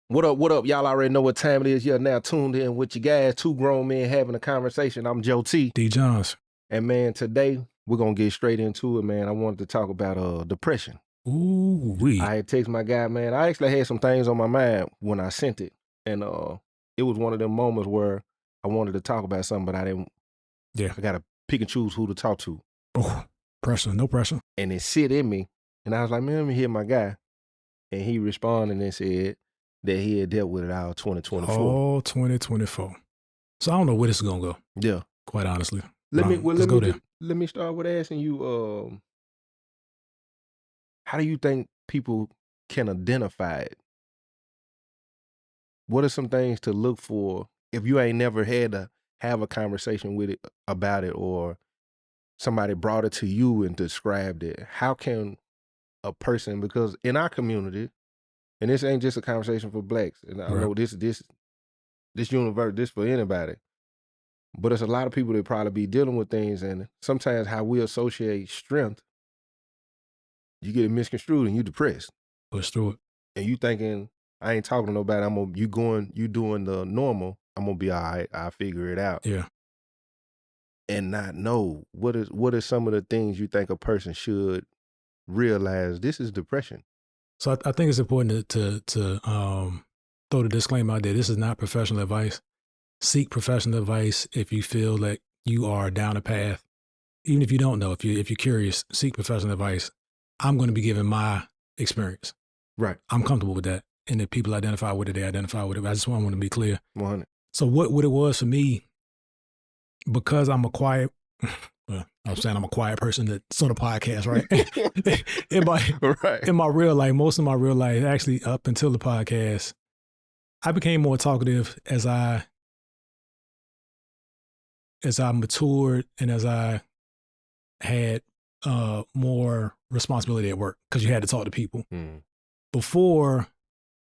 What up, what up? Y'all already know what time it is. You're now tuned in with your guys, two grown men having a conversation. I'm Joe T. D. Johns. And man, today we're going to get straight into it, man. I wanted to talk about depression. Ooh-wee. I had text my guy, man. I actually had some things on my mind when I sent it. And it was one of them moments where I wanted to talk about something, but I didn't. Yeah. I got to pick and choose who to talk to. Oh, pressure, no pressure. And it sit in me. And I was like, man, let me hear my guy. And he responded and said that he had dealt with it all 2024. Oh, 2024. So I don't know where this is going to go. Yeah. Quite honestly. Let let's go there. Let me start with asking you, how do you think people can identify it? What are some things to look for if you ain't never had to have a conversation with it about it, or somebody brought it to you and described it? How can a person, because in our community, and this ain't just a conversation for blacks, and I know this universe, this for anybody, but it's a lot of people that probably be dealing with things, and sometimes how we associate strength, you get it misconstrued and you depressed. Push through it. And you thinking, I ain't talking to nobody, you doing the normal, I'm gonna be all right, I'll figure it out. Yeah. And not know what are some of the things you think a person should realize this is depression. So I think it's important to throw the disclaimer out there. This is not professional advice. Seek professional advice if you feel that you are down a path. Even if you don't know, if you're curious, seek professional advice. I'm going to be giving my experience. Right. I'm comfortable with that. And if people identify with it, they identify with it. I just want to be clear. 100. So what it was for me, because I'm a quiet, well, I'm saying I'm a quiet person that's on a podcast, right? in my real life, most of my real life, actually up until the podcast, I became more talkative as I matured and as I had more responsibility at work, because you had to talk to people. Before,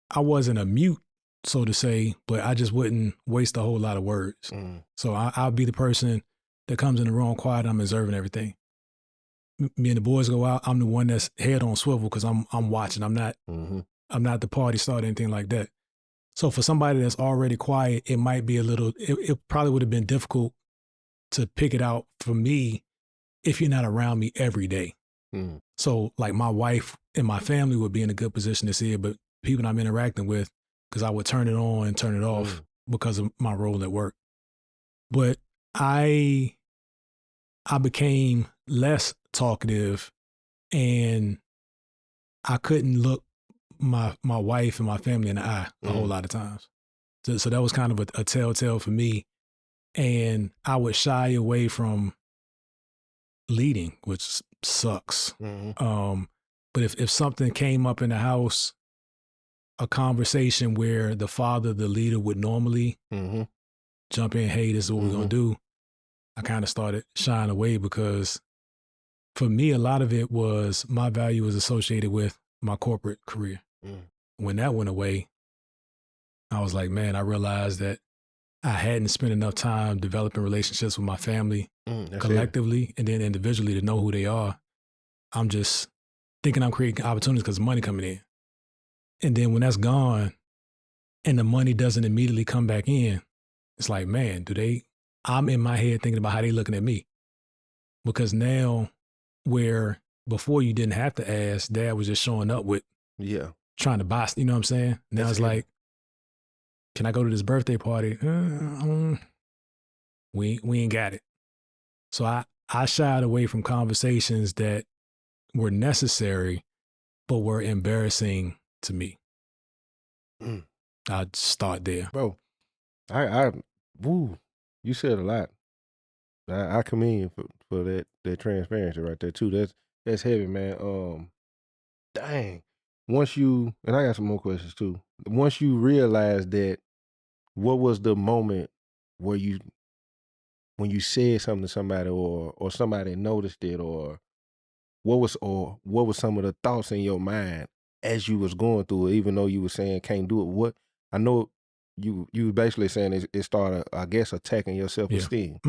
I wasn't a mute, so to say, but I just wouldn't waste a whole lot of words. So I'll be the person that comes in the room quiet. I'm observing everything. Me and the boys go out. I'm the one that's head on swivel because I'm watching. I'm not the party starter, anything like that. So for somebody that's already quiet, it might be it probably would have been difficult to pick it out for me if you're not around me every day. So like my wife and my family would be in a good position to see it, but people I'm interacting with, because I would turn it on and turn it off because of my role at work. But I became less talkative, and I couldn't look my wife and my family in the eye a whole lot of times. So that was kind of a telltale for me. And I would shy away from leading, which sucks. But if something came up in the house, a conversation where the father, the leader, would normally jump in, hey, this is what we're going to do, I kind of started shying away, because for me, a lot of it was my value was associated with my corporate career. When that went away, I was like, man, I realized that I hadn't spent enough time developing relationships with my family collectively and then individually to know who they are. I'm just thinking I'm creating opportunities because of money coming in. And then when that's gone and the money doesn't immediately come back in, it's like, man, I'm in my head thinking about how they looking at me. Because now, where before you didn't have to ask, dad was just showing up with trying to buy, you know what I'm saying? Now it's like, can I go to this birthday party? We ain't got it. So I shied away from conversations that were necessary, but were embarrassing to me. I'd start there. Bro, you said a lot. I commend you for that transparency right there too. That's heavy, man. Dang. And I got some more questions too. Once you realized that, what was the moment where when you said something to somebody, or somebody noticed it, or what was some of the thoughts in your mind as you was going through it, even though you were saying can't do it? What I know you were basically saying it started, I guess, attacking your self-esteem.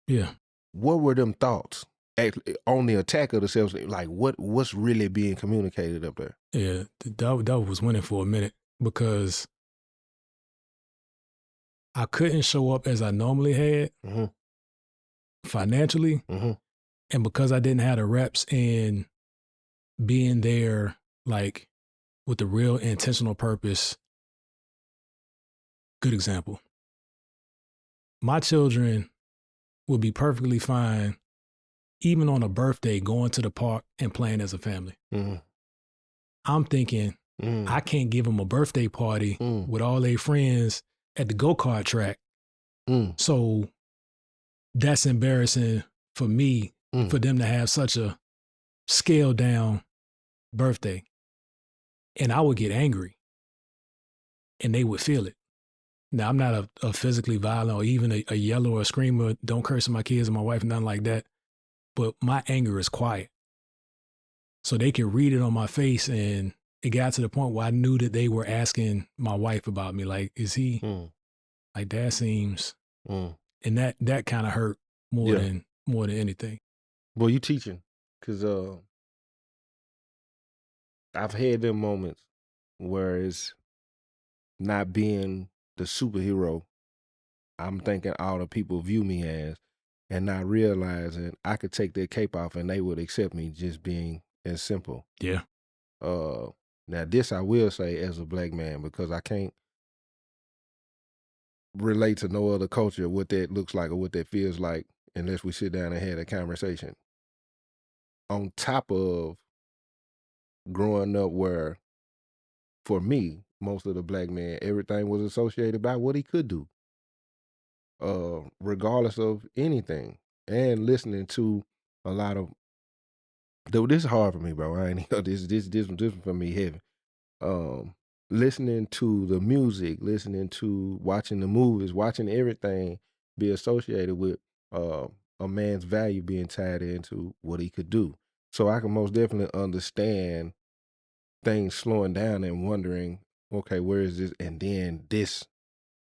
Yeah. What were them thoughts actually on the attack of the self-esteem? Like what's really being communicated up there? Yeah, that was winning for a minute. because I couldn't show up as I normally had financially. And because I didn't have the reps in being there, like with the real intentional purpose. Good example. My children would be perfectly fine, even on a birthday, going to the park and playing as a family. I'm thinking, I can't give them a birthday party with all their friends at the go-kart track. So that's embarrassing for me, for them to have such a scaled down birthday. And I would get angry and they would feel it. Now, I'm not a physically violent or even a yeller or a screamer. Don't curse at my kids and my wife, nothing like that. But my anger is quiet. So they could read it on my face. And it got to the point where I knew that they were asking my wife about me. Like, is he, like, that seems, and that kind of hurt more than anything. Well, you teaching, because I've had them moments where it's not being the superhero I'm thinking all the people view me as, and not realizing I could take their cape off and they would accept me just being as simple. Yeah. Now this I will say as a black man, because I can't relate to no other culture what that looks like or what that feels like unless we sit down and have a conversation. On top of growing up where, for me, most of the black men, everything was associated by what he could do, regardless of anything. And listening to a lot of, though this is hard for me, bro. I ain't this one for me heavy. Listening to the music, listening to watching the movies, watching everything be associated with a man's value being tied into what he could do. So I can most definitely understand things slowing down and wondering, okay, where is this? And then this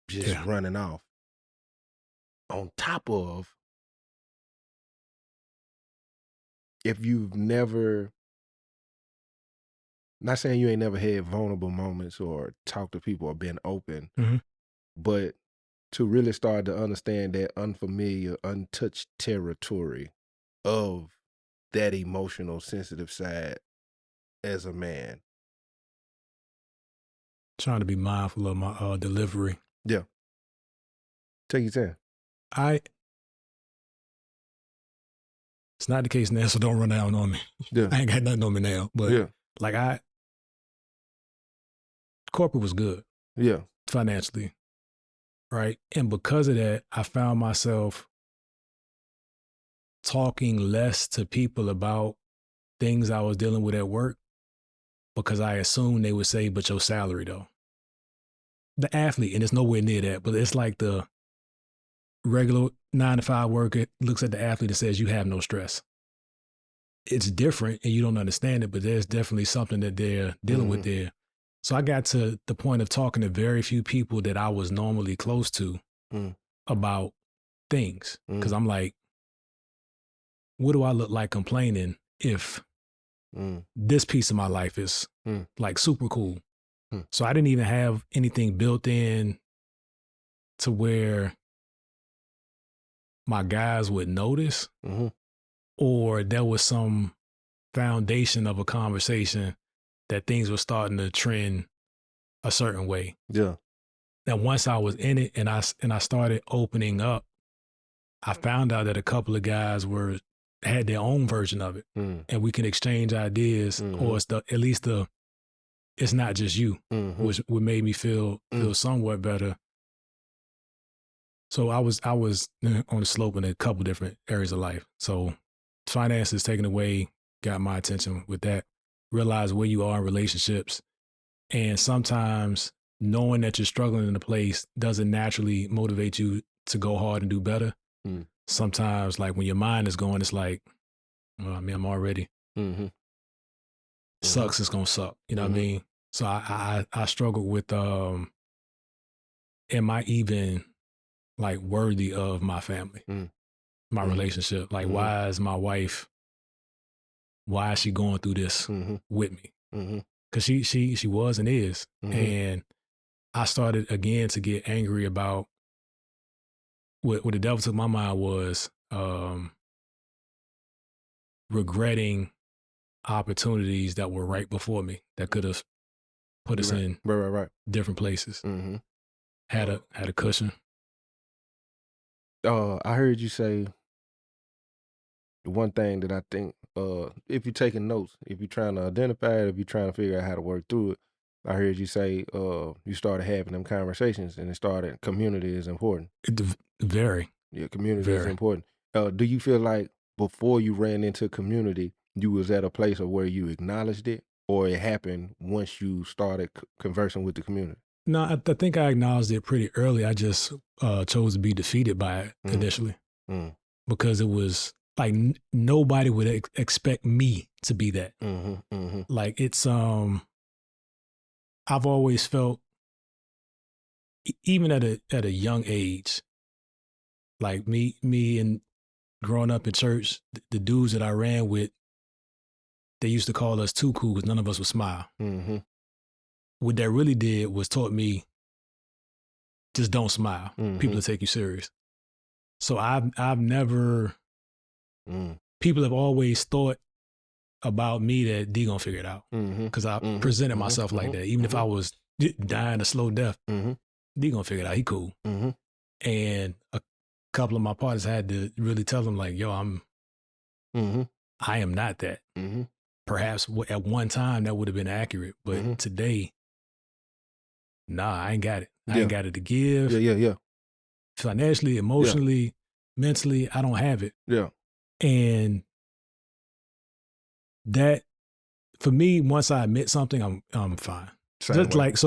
just running off. On top of, if you've never, not saying you ain't never had vulnerable moments or talked to people or been open, but to really start to understand that unfamiliar, untouched territory of that emotional, sensitive side as a man. Trying to be mindful of my delivery. Yeah. Take your time. It's not the case now, so don't run down on me. Yeah. I ain't got nothing on me now. But like corporate was good. Yeah. Financially. Right. And because of that, I found myself talking less to people about things I was dealing with at work because I assumed they would say, but your salary though. The athlete, and it's nowhere near that, but it's like the regular 9-to-5 worker looks at the athlete and says, you have no stress. It's different and you don't understand it, but there's definitely something that they're dealing with there. So I got to the point of talking to very few people that I was normally close to about things. Because I'm like, what do I look like complaining if this piece of my life is like super cool? So I didn't even have anything built in to where my guys would notice, or there was some foundation of a conversation that things were starting to trend a certain way. Yeah. Now, once I was in it and I started opening up, I found out that a couple of guys had their own version of it, and we can exchange ideas, or it's not just you, which would made me feel somewhat better. So I was on the slope in a couple different areas of life. So finances taken away got my attention with that. Realize where you are in relationships, and sometimes knowing that you're struggling in a place doesn't naturally motivate you to go hard and do better. Sometimes, like when your mind is going, it's like, well, I mean, I'm already sucks. It's gonna suck. You know what I mean? So I struggled with, am I even like worthy of my family, my relationship? Like, why is my wife? Why is she going through this with me? because she was and is. Mm-hmm. And I started again to get angry about what the devil took my mind was regretting opportunities that were right before me that could have put us in right. different places. Mm-hmm. Had a cushion. I heard you say one thing that I think, if you're taking notes, if you're trying to identify it, if you're trying to figure out how to work through it, I heard you say you started having them conversations and it started community is important. Very. Yeah, community is Very. important. Do you feel like before you ran into community, you was at a place of where you acknowledged it, or it happened once you started conversing with the community? No, I think I acknowledged it pretty early. I just chose to be defeated by it initially because it was like nobody would expect me to be that. Like it's I've always felt even at a young age, like me and growing up in church, the dudes that I ran with, they used to call us too cool because none of us would smile. What that really did was taught me just don't smile. People will take you serious. So I've never. People have always thought about me that D gonna figure it out because I presented myself like that. Even if I was dying a slow death, D gonna figure it out. He cool. And a couple of my partners had to really tell them like, yo, I am not that. Perhaps at one time that would have been accurate, but today, nah, I ain't got it. I ain't got it to give. Yeah. Financially, emotionally, mentally, I don't have it. Yeah. And that, for me, once I admit something, I'm fine. Just like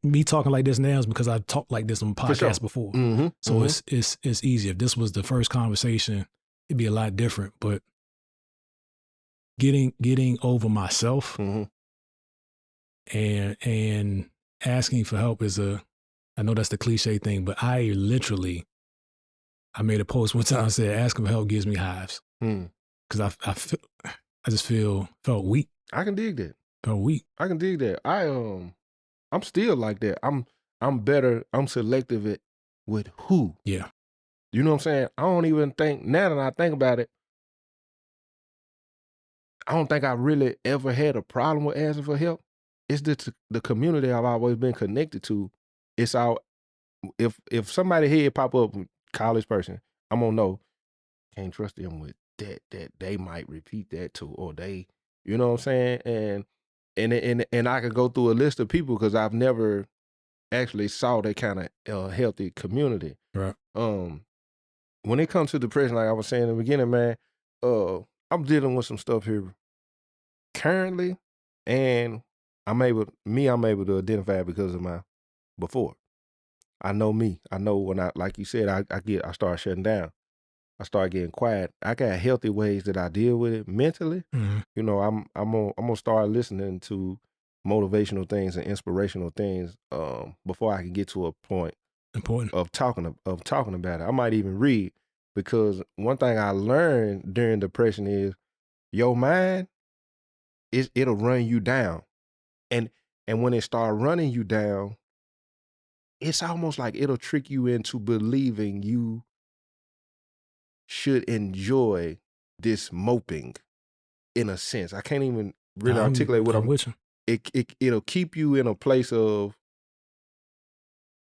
me talking like this now is because I've talked like this on podcasts before. So it's easy. If this was the first conversation, it'd be a lot different. But getting over myself and asking for help is I know that's the cliche thing, but I made a post one time, I said, asking for help gives me hives. Because I just felt weak. I can dig that. Felt weak. I can dig that. I'm still like that. I'm better. I'm selective with who. Yeah. You know what I'm saying? I don't even think, now that I think about it, I don't think I really ever had a problem with asking for help. It's the community I've always been connected to. It's all, if somebody head pop up, college person, I'm gonna know, can't trust them with that they might repeat that too, or they, you know what I'm saying? And I could go through a list of people because I've never actually saw that kind of healthy community. Right. When it comes to depression, like I was saying in the beginning, man, I'm dealing with some stuff here currently, and I'm able to identify it because of my before. I know me. I know when like you said, I start shutting down. I start getting quiet. I got healthy ways that I deal with it mentally. You know, I'm gonna start listening to motivational things and inspirational things before I can get to a point of talking about it. I might even read, because one thing I learned during depression is your mind it'll run you down, and when it start running you down, it's almost like it'll trick you into believing you should enjoy this moping, in a sense. I can't even really articulate what I'm with you. It'll keep you in a place of,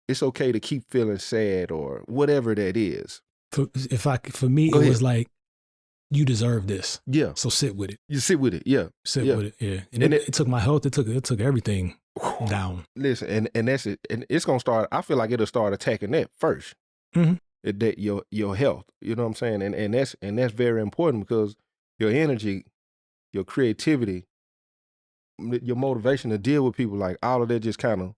it's okay to keep feeling sad or whatever that is. For me, it was like, you deserve this. Yeah. So sit with it. You sit with it. Yeah. Sit with it. Yeah. And it took my health. It took everything down. Listen, and that's it. And it's gonna start. I feel like it'll start attacking that first. That your health. You know what I'm saying? And that's very important, because your energy, your creativity, your motivation to deal with people, like all of that just kind of.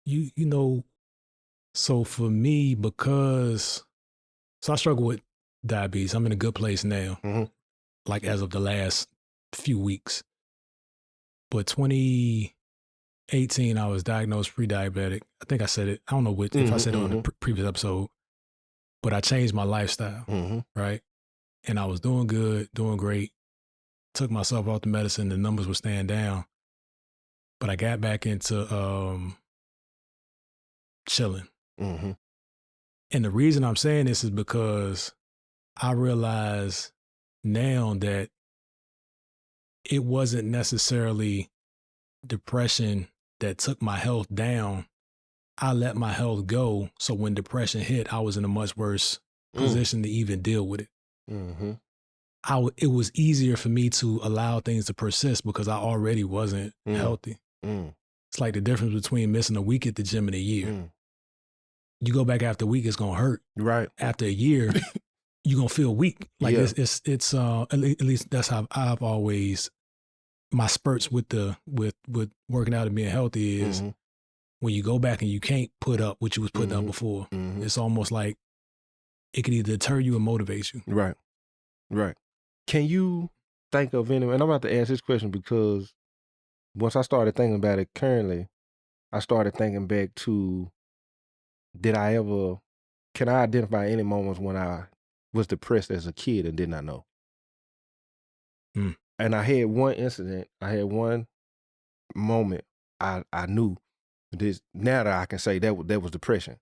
You know, so for me, because I struggle with diabetes. I'm in a good place now, like as of the last few weeks. But 2018, I was diagnosed pre-diabetic. I think I said it. I don't know if I said it on the previous episode, but I changed my lifestyle, right? And I was doing good, doing great. Took myself off the medicine. The numbers were staying down. but I got back into chilling. Mm-hmm. And the reason I'm saying this is because I realize now that it wasn't necessarily depression that took my health down. I let my health go. So when depression hit, I was in a much worse position to even deal with it. Mm-hmm. It was easier for me to allow things to persist because I already wasn't healthy. It's like the difference between missing a week at the gym and a year. You go back after a week, it's gonna hurt. Right. After a year, you're gonna feel weak. Like Yeah. it's at least that's how I've always, my spurts with working out and being healthy is when you go back and you can't put up what you was putting up before. It's almost like it can either deter you or motivate you. Right. Right. Can you think of any, and I'm about to ask this question because once I started thinking about it currently, I started thinking back to, can I identify any moments when I was depressed as a kid and did not know? And I had one incident, I had one moment I knew this, now that I can say that was depression.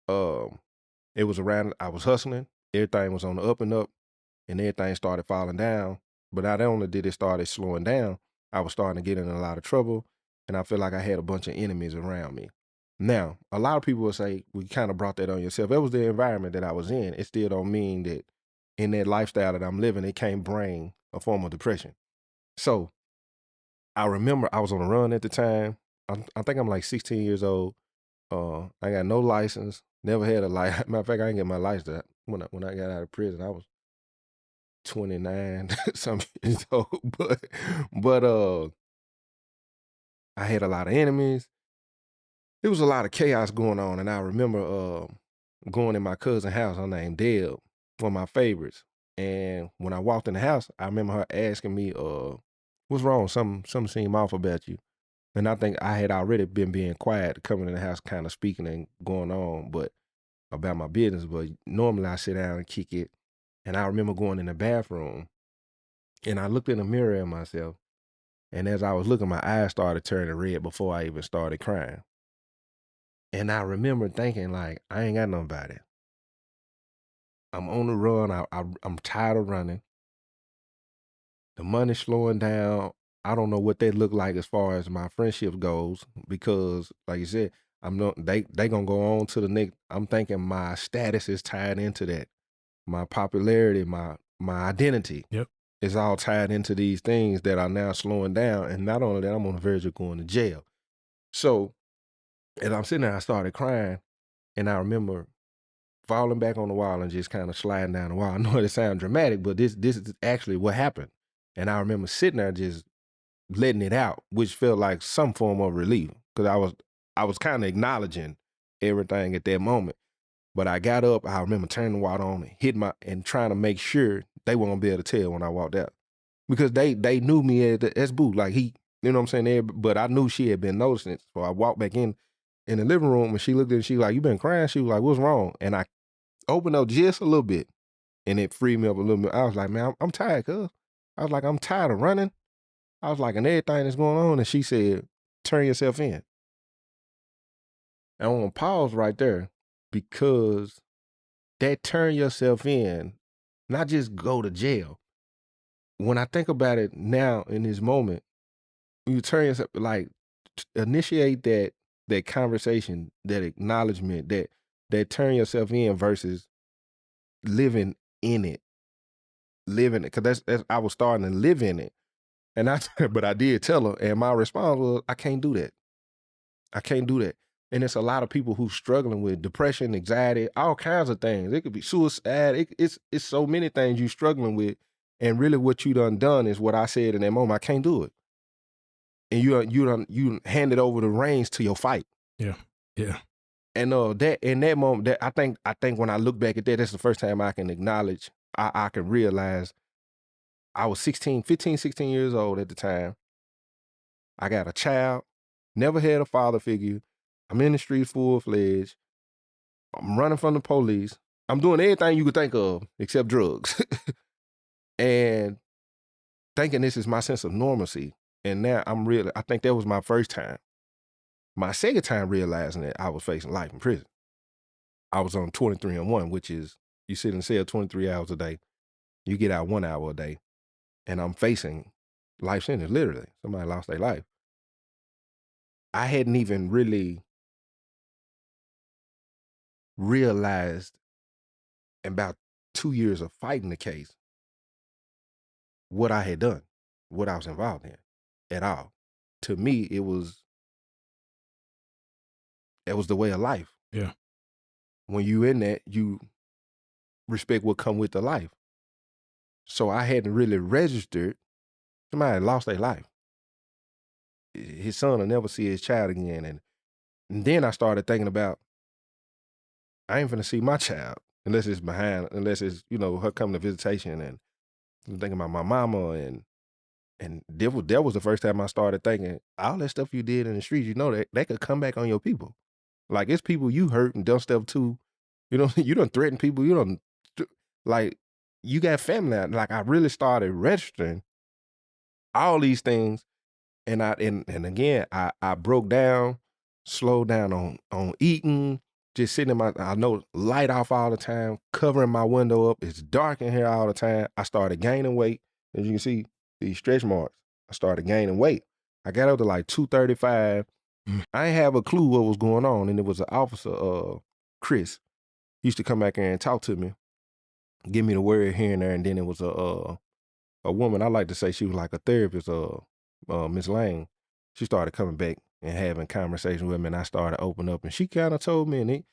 It was around, I was hustling, everything was on the up and up, and everything started falling down. But not only did it start slowing down, I was starting to get in a lot of trouble, and I feel like I had a bunch of enemies around me. Now, a lot of people will say, well, you kind of brought that on yourself. It was the environment that I was in. It still don't mean that in that lifestyle that I'm living, it can't bring a form of depression. So I remember I was on a run at the time. I think I'm like 16 years old. I got no license, never had a license. Matter of fact, I didn't get my license when I got out of prison. I was 29 some years old, but I had a lot of enemies. There was a lot of chaos going on, and I remember going in my cousin's house. Her name Deb, one of my favorites. And when I walked in the house, I remember her asking me, "What's wrong? Something seemed off about you." And I think I had already been being quiet, coming in the house, kind of speaking and going on, but about my business. But normally I sit down and kick it. And I remember going in the bathroom, and I looked in the mirror at myself. And as I was looking, my eyes started turning red before I even started crying. And I remember thinking, like, I ain't got nobody. I'm on the run. I'm tired of running. The money's slowing down. I don't know what they look like as far as my friendship goes because, like you said, I'm not. They gonna go on to the next. I'm thinking my status is tied into that. My popularity, my identity. Yep. Is all tied into these things that are now slowing down. And not only that, I'm on the verge of going to jail. So as I'm sitting there, I started crying, and I remember falling back on the wall and just kind of sliding down the wall. I know it sounds dramatic, but this is actually what happened. And I remember sitting there just letting it out, which felt like some form of relief because I was kind of acknowledging everything at that moment. But I got up, I remember turning the water on and trying to make sure they weren't gonna be able to tell when I walked out. Because they knew me as Boo. Like you know what I'm saying? But I knew she had been noticing it. So I walked back in the living room and she looked at it, she like, "You been crying?" She was like, "What's wrong?" And I opened up just a little bit and it freed me up a little bit. I was like, "Man, I'm tired, cuz." I was like, "I'm tired of running." I was like, "And everything that's going on." And she said, "Turn yourself in." And I want to pause right there because that turn yourself in, not just go to jail. When I think about it now in this moment, you turn yourself, like, initiate that conversation, that acknowledgement, that turn yourself in versus living in it, because that's I was starting to live in it, and but I did tell her, and my response was, I can't do that. I can't do that. And it's a lot of people who's struggling with depression, anxiety, all kinds of things. It could be suicide. It's so many things you struggling with, and really what you done is what I said in that moment. I can't do it. And you handed over the reins to your fight. Yeah. Yeah. And that in that moment, that I think when I look back at that, that's the first time I can acknowledge, I can realize I was 15, 16 years old at the time. I got a child, never had a father figure. I'm in the street full-fledged. I'm running from the police. I'm doing everything you could think of except drugs. And thinking this is my sense of normalcy. And now I think that was my first time. My second time realizing that I was facing life in prison. I was on 23-1, which is you sit in cell 23 hours a day, you get out 1 hour a day, and I'm facing life sentence, literally. Somebody lost their life. I hadn't even really realized in about 2 years of fighting the case what I had done, what I was involved in at all. To me, it was the way of life. Yeah. When you in that, you respect what come with the life. So I hadn't really registered. Somebody lost their life. His son will never see his child again. And then I started thinking about, I ain't finna see my child unless it's, her coming to visitation. And I'm thinking about my mama and that was the first time I started thinking, all that stuff you did in the streets, that could come back on your people. Like, it's people you hurt and done stuff to. You done threaten people. Like, you got family out. Like, I really started registering all these things. And again, I broke down, slowed down on eating, just sitting I know light off all the time, covering my window up. It's dark in here all the time. I started gaining weight. As you can see, these stretch marks, I started gaining weight. I got up to like 235. I ain't have a clue what was going on. And it was an officer, Chris, he used to come back here and talk to me, give me the word here and there. And then it was a woman, I like to say she was like a therapist, Miss Lane. She started coming back and having conversations with me, and I started opening up. And she kind of told me, and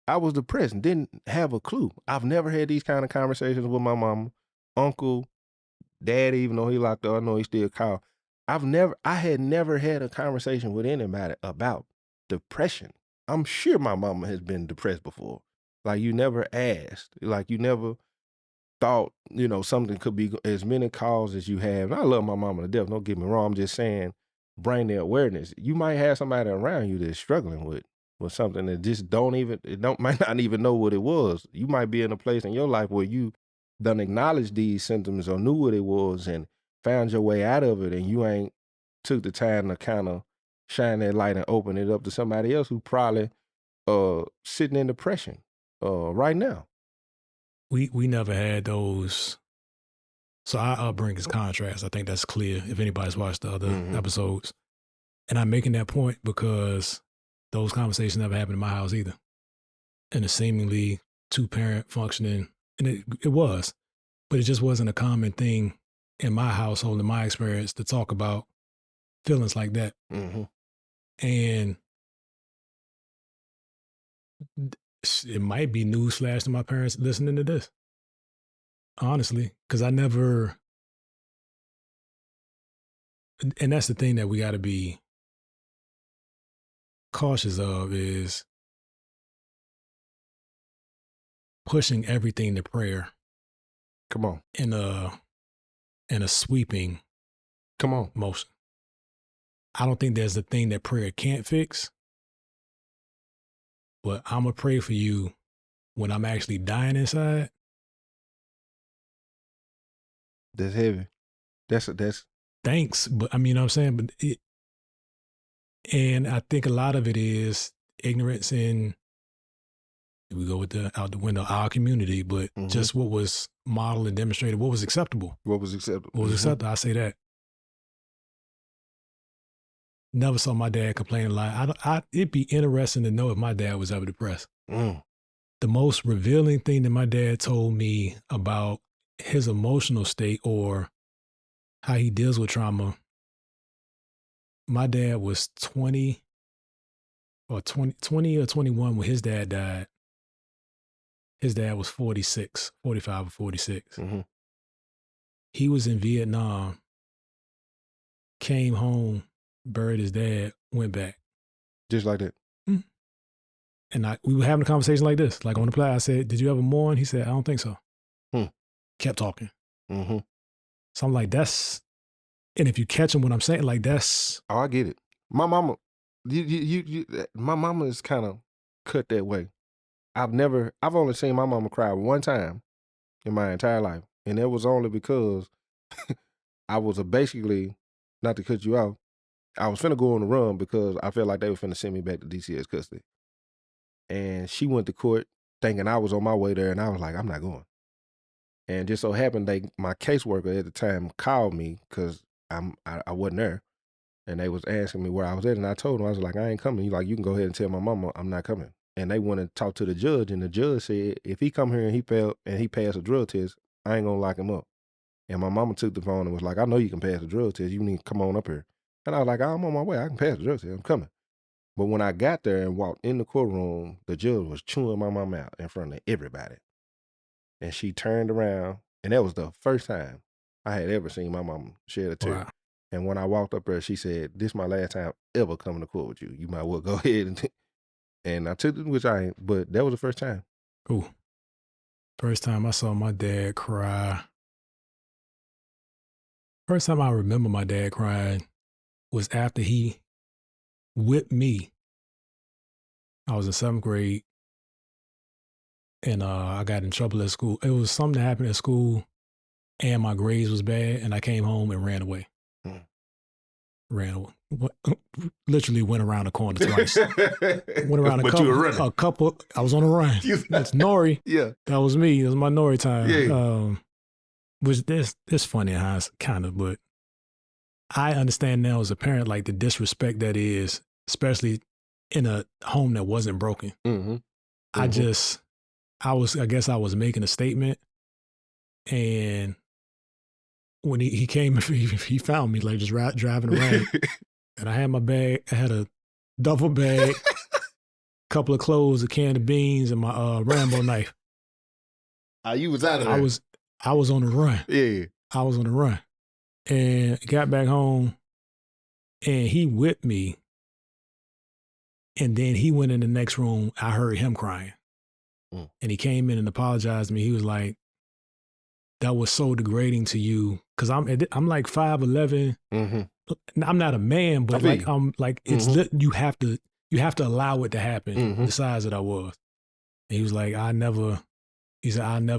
I was depressed and didn't have a clue. I've never had these kind of conversations with my mama, uncle, dad, even though he locked up. I know he still called. I had never had a conversation with anybody about depression. I'm sure my mama has been depressed before. Like, you never asked. Like, you never thought, something could be as many calls as you have. And I love my mama to death. Don't get me wrong. I'm just saying, bring the awareness. You might have somebody around you that's struggling with something that just might not even know what it was. You might be in a place in your life where you done acknowledged these symptoms or knew what it was and found your way out of it, and you ain't took the time to kind of shine that light and open it up to somebody else who probably sitting in depression right now. We never had those. So our upbringing is contrast. I think that's clear if anybody's watched the other episodes. And I'm making that point because those conversations never happened in my house either. In a seemingly two-parent functioning, and it was, but it just wasn't a common thing in my household, in my experience, to talk about feelings like that. And it might be newsflash to my parents listening to this, honestly, because I never, and that's the thing that we got to be cautious of, is pushing everything to prayer. Come on. In a sweeping motion. I don't think there's a thing that prayer can't fix, but I'm going to pray for you when I'm actually dying inside. That's heavy. That's thanks, but I mean, you know what I'm saying? But and I think a lot of it is ignorance in, we go with out the window, our community, but just what was modeled and demonstrated, what was acceptable. What was acceptable? What was acceptable, I say that. Never saw my dad complain a lot. It'd be interesting to know if my dad was ever depressed. The most revealing thing that my dad told me about his emotional state or how he deals with trauma, my dad was 20 or 21 when his dad died. His dad was 45 or 46. He was in Vietnam, came home, buried his dad, went back. Just like that. And we were having a conversation like this, like on the play. I said, "Did you ever mourn?" He said, "I don't think so." Kept talking. So I'm like, that's, and if you catch him what I'm saying, like that's. Oh, I get it. My mama, my mama is kind of cut that way. I've only seen my mama cry one time in my entire life. And it was only because I was basically not to cut you off, I was finna go on the run because I felt like they were finna send me back to DCS custody. And she went to court thinking I was on my way there, and I was like, I'm not going. And just so happened, my caseworker at the time called me because I wasn't there, and they was asking me where I was at, and I told them, I was like, I ain't coming. You can go ahead and tell my mama I'm not coming. And they went and talked to the judge, and the judge said, if he come here and he passed a drug test, I ain't gonna lock him up. And my mama took the phone and was like, I know you can pass the drug test. You need to come on up here. And I was like, I'm on my way. I can pass the drug test. I'm coming. But when I got there and walked in the courtroom, the judge was chewing my mama out in front of everybody. And she turned around, and that was the first time I had ever seen my mama shed a tear. Wow. And when I walked up there, she said, this is my last time ever coming to court with you. You might well go ahead. And I took it, which I ain't, but that was the first time. Ooh. First time I saw my dad cry. First time I remember my dad crying was after he whipped me. I was in 7th grade, and I got in trouble at school. It was something that happened at school, and my grades was bad, and I came home and ran away. Ran away. Literally went around the corner twice. Went around a couple. I was on a run. That's Nori. Yeah. That was me. It was my Nori time. Yeah. Which this funny how it's kind of, but I understand now as a parent, like the disrespect that is, especially in a home that wasn't broken. Mm-hmm. I guess I was making a statement, and when he came, he found me like just driving around, and I had my bag. I had a duffel bag, couple of clothes, a can of beans, and my Rambo knife. You was out of there. I was on the run. Yeah. I was on the run. And got back home, and he whipped me. And then he went in the next room. I heard him crying. And he came in and apologized to me. He was like, that was so degrading to you. Because I'm like 5'11". Mm-hmm. I'm not a man, but it's you have to allow it to happen, the size that I was. And he was like, I'll never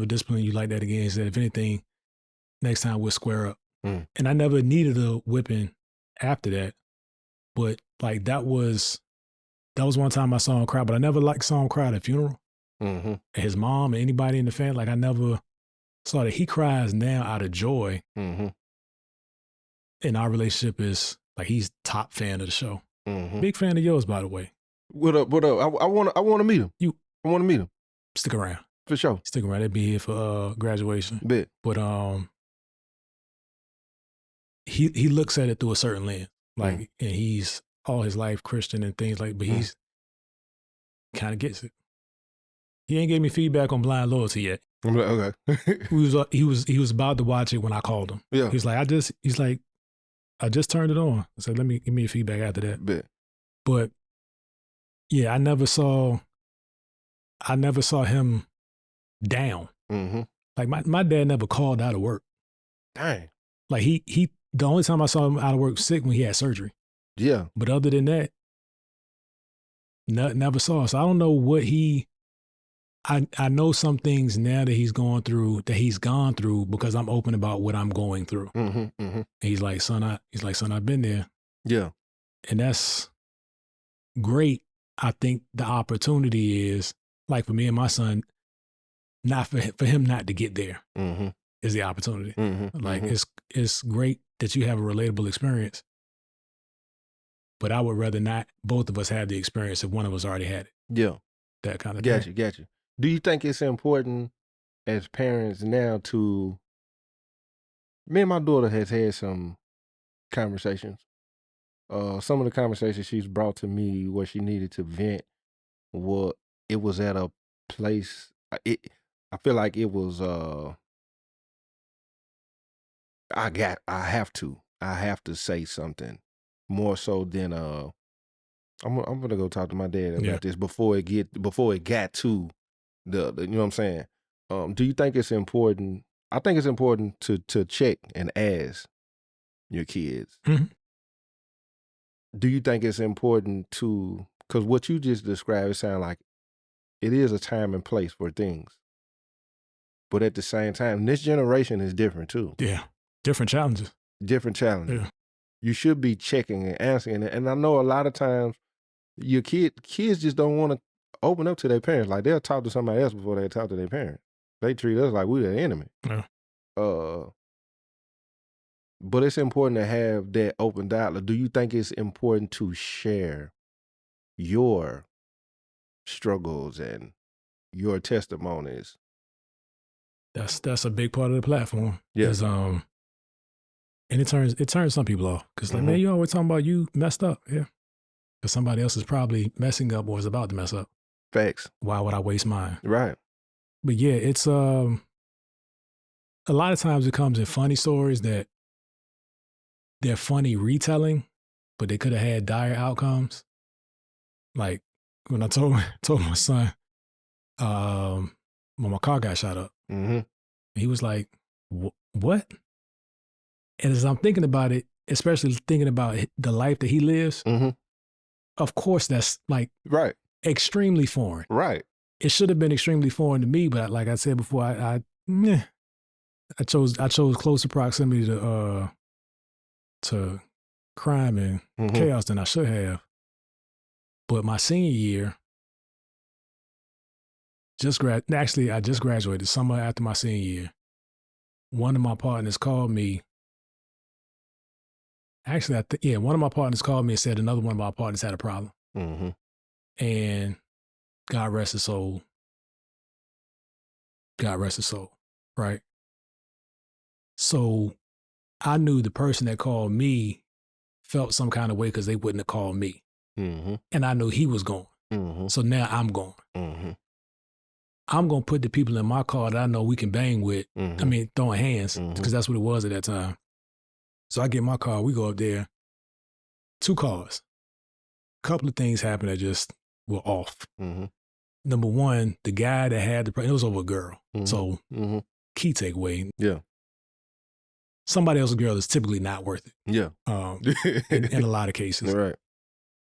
discipline you like that again. He said, if anything, next time we'll square up. And I never needed a whipping after that. But like that was one time I saw him cry, but I never saw him cry at a funeral. Mm-hmm. His mom and anybody in the family, like I never saw that. He cries now out of joy. Mm-hmm. And our relationship is like he's top fan of the show. Mm-hmm. Big fan of yours, by the way. What up? I want to meet him. I want to meet him. Stick around. For sure. Stick around. They'll be here for graduation. Bet. But he looks at it through a certain lens. Like, and he's all his life Christian and things like, but he's kind of gets it. He ain't gave me feedback on Blind Loyalty yet. I'm like, okay. he was about to watch it when I called him. Yeah. He's like, I just turned it on. I said, give me your feedback after that. Bet. But yeah, I never saw him down. Mm-hmm. Like my dad never called out of work. Dang. Like he the only time I saw him out of work sick when he had surgery. Yeah. But other than that, never saw. So I don't know what I know some things now that he's gone through because I'm open about what I'm going through. Mm-hmm, mm-hmm. And he's like, son, I've been there. Yeah. And that's great. I think the opportunity is like for me and my son, not for him not to get there is the opportunity. Mm-hmm, like it's great that you have a relatable experience, but I would rather not both of us have the experience if one of us already had it. Yeah. That kind of thing. Got you. Do you think it's important as parents now to, me and my daughter has had some conversations. Some of the conversations she's brought to me where she needed to vent, it was at a place, I feel like it was, I have to say something more so than, I'm gonna go talk to my dad about this before it got to the you know what I'm saying? Do you think it's important? I think it's important to check and ask your kids. Mm-hmm. Do you think it's important because what you just described, it sounds like it is a time and place for things. But at the same time, this generation is different too. Yeah. Different challenges. Yeah. You should be checking and answering it. And I know a lot of times your kids just don't want to open up to their parents. Like they'll talk to somebody else before they talk to their parents. They treat us like we're the enemy. Yeah. But it's important to have that open dialogue. Do you think it's important to share your struggles and your testimonies? That's a big part of the platform. Yeah. And it turns some people off because like, man, you always talking about you messed up. Yeah. Because somebody else is probably messing up or is about to mess up. Facts. Why would I waste mine? Right. But yeah, it's a lot of times it comes in funny stories that they're funny retelling, but they could have had dire outcomes. Like when I told my son, when my car got shot up, he was like, "What?" And as I'm thinking about it, especially thinking about the life that he lives, of course that's like right, extremely foreign. Right. It should have been extremely foreign to me, but like I said before, I chose closer proximity to crime and chaos than I should have. But my senior year, I just graduated summer after my senior year. One of my partners called me. Actually, one of my partners called me and said another one of my partners had a problem. And God rest his soul. God rest his soul, right? So I knew the person that called me felt some kind of way because they wouldn't have called me. And I knew he was going. So now I'm going. I'm going to put the people in my car that I know we can bang with. I mean, throwing hands because that's what it was at that time. So I get in my car. We go up there. 2 cars. A couple of things happened that just were off. Number one, the guy that had it was over a girl. So key takeaway. Yeah. Somebody else's girl is typically not worth it. Yeah. In a lot of cases. Right.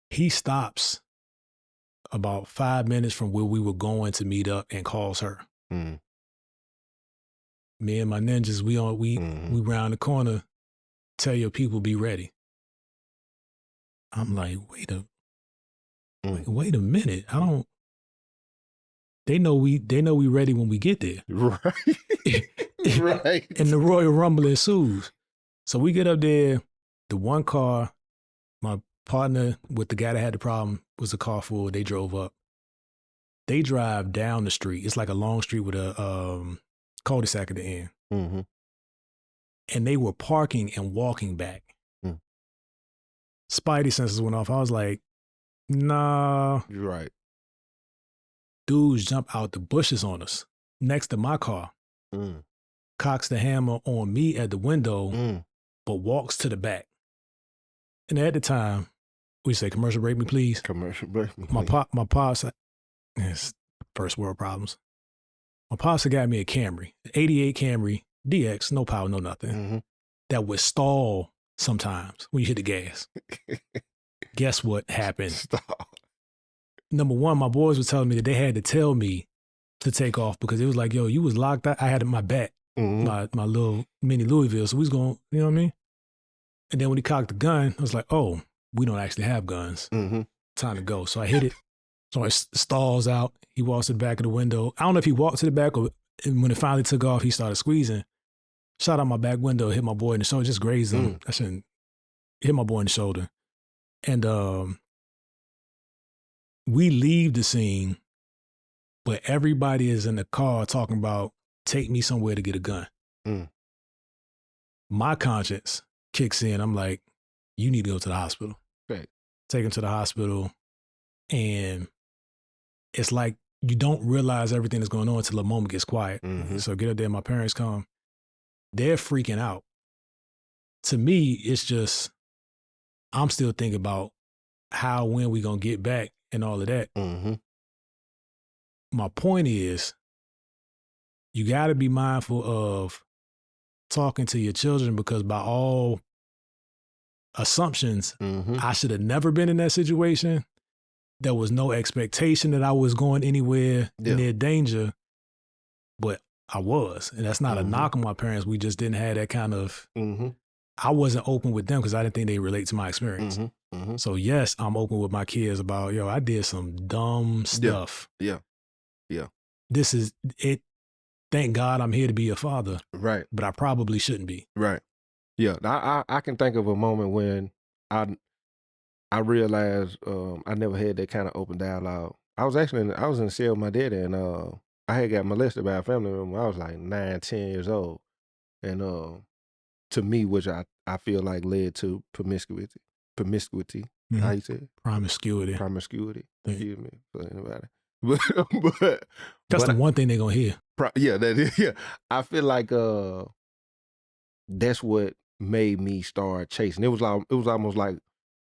He stops about 5 minutes from where we were going to meet up and calls her. Me and my ninjas, we round the corner, tell your people be ready. I'm like, wait a minute. They know we ready when we get there. Right. Right. And the Royal Rumble ensues. So we get up there, the one car, my partner with the guy that had the problem was a car full. They drove up. They drive down the street. It's like a long street with a cul-de-sac at the end. And they were parking and walking back. Spidey senses went off. I was like, nah. You're right. Dudes jump out the bushes on us next to my car. Cocks the hammer on me at the window, but walks to the back. And at the time, we say, commercial break me, please. Commercial break me, please. My pops, it's first world problems. My pops had got me a Camry, 88 Camry, DX, no power, no nothing. That would stall sometimes when you hit the gas. Guess what happened? Stop. Number one, my boys were telling me that they had to tell me to take off because it was like, yo, you was locked out. I had my back, my little mini Louisville. So we was going, you know what I mean? And then when he cocked the gun, I was like, oh, we don't actually have guns. Time to go. So I hit it. So it stalls out. He walks to the back of the window. I don't know if he walked to the back or when it finally took off, he started squeezing. Shot out my back window, hit my boy in the shoulder, just grazed him. I shouldn't hit my boy in the shoulder. And we leave the scene, but everybody is in the car talking about, take me somewhere to get a gun. My conscience kicks in. I'm like, you need to go to the hospital. Right. Take him to the hospital. And it's like, you don't realize everything that's going on until the moment gets quiet. So get up there, my parents come. They're freaking out. To me, it's just, I'm still thinking about when we going to get back and all of that. My point is, you got to be mindful of talking to your children because by all assumptions, I should have never been in that situation. There was no expectation that I was going anywhere near danger, but I was. And that's not a knock on my parents. We just didn't have that kind of I wasn't open with them because I didn't think they relate to my experience. So yes, I'm open with my kids about, yo, I did some dumb stuff. Yeah. This is it. Thank God I'm here to be a father. Right. But I probably shouldn't be. Right. Yeah. I can think of a moment when I realized I never had that kind of open dialogue. I was in the cell with my daddy, and I had got molested by a family member when I was like 9, 10 years old. And to me, which I feel like led to promiscuity. How you say it? Promiscuity. Excuse me for anybody. That's the one thing they're gonna hear. Yeah, that is. Yeah, I feel like that's what made me start chasing. It was almost like